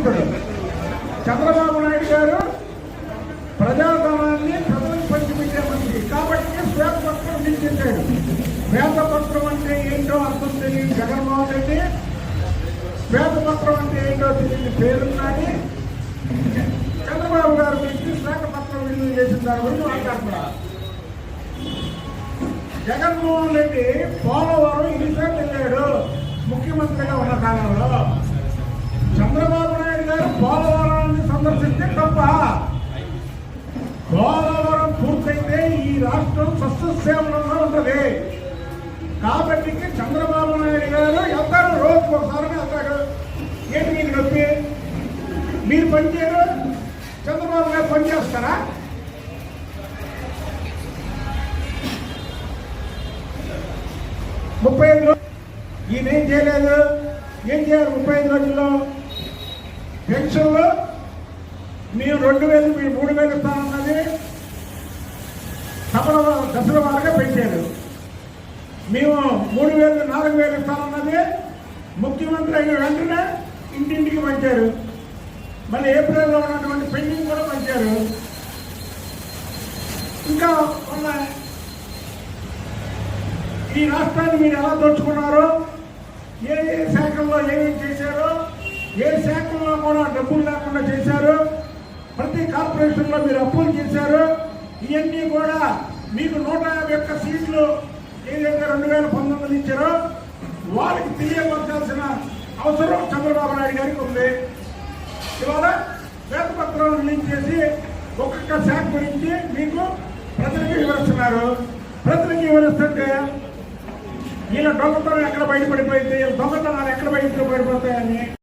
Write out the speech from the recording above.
నీతివంతుడు. చంద్రబాబు నాయుడు గారు ప్రజాధనాన్ని ప్రజలకు పంచిపెట్టే మనిషి కాబట్టి శ్వేతపత్రం నిలిచేశాడు. శ్వేతపత్రం అంటే ఏంటో అర్థం తెలియదు జగన్మోహన్ రెడ్డి, శ్వేతపత్రం అంటే ఏంటో తెలియని పేరున్నాని చంద్రబాబు గారు గురించి శ్వేతపత్రం విడుదల చేసిన దాని గురించి మాట్లాడుతున్నారు. జగన్మోహన్ రెడ్డి పోలవరం ఇన్నిసార్లు వెళ్ళాడు ముఖ్యమంత్రిగా ఉన్న కాలంలో. చంద్రబాబు నాయుడు గారు పోలవరాన్ని సందర్శిస్తే తప్ప. పోలవరం పూర్తయితే ఈ రాష్ట్రం సస్యశ్యామలంగా ఉంటుంది కాబట్టి చంద్రబాబు నాయుడు గారు వెళ్తారు, రోజుకు ఒకసారి వెళ్తాడు. ఏంటి మీకు నొప్పి? మీరు పనిచేయరు, చంద్రబాబు గారు పనిచేస్తారా? ముప్పై 5 ఈయన ఏం చేయలేదు. ఏం చేయాలి 35 రోజుల్లో? పెన్షన్లు మేము 2000 మీరు 3000 ఇస్తానన్నది దశల వారుగా పెంచారు. మేము 3000 4000 ఇస్తానన్నది ముఖ్యమంత్రి అయిన వెంటనే ఇంటింటికి పంచారు. మళ్ళీ ఏప్రిల్లో ఉన్నటువంటి పెండింగ్ కూడా పంచారు. ఇంకా ఉన్నాయి. ఈ రాష్ట్రాన్ని మీరు ఎలా దోచుకున్నారో, ఏ ఏ శాఖల్లో ఏమేమి చేశారో, ఏ శాఖల్లో కూడా డబ్బులు లేకుండా చేశారు, ప్రతి కార్పొరేషన్లో మీరు అప్పులు చేశారు. ఇవన్నీ కూడా మీకు 151 సీట్లు ఏదైతే 2019 ఇచ్చారో వాళ్ళకి తెలియపరచాల్సిన అవసరం చంద్రబాబు నాయుడు గారికి ఉంది. ఇవాళ శ్వేతపత్రం రిలీజ్ చేసి ఒక్కొక్క శాఖ గురించి మీకు ప్రజలకు వివరిస్తున్నారు. ప్రజలకు వివరిస్తుంటే వీళ్ళ దొంగతనం ఎక్కడ బయటపడిపోయింది, వీళ్ళ దొంగతనాలు ఎక్కడ బయటపడిపోతాయని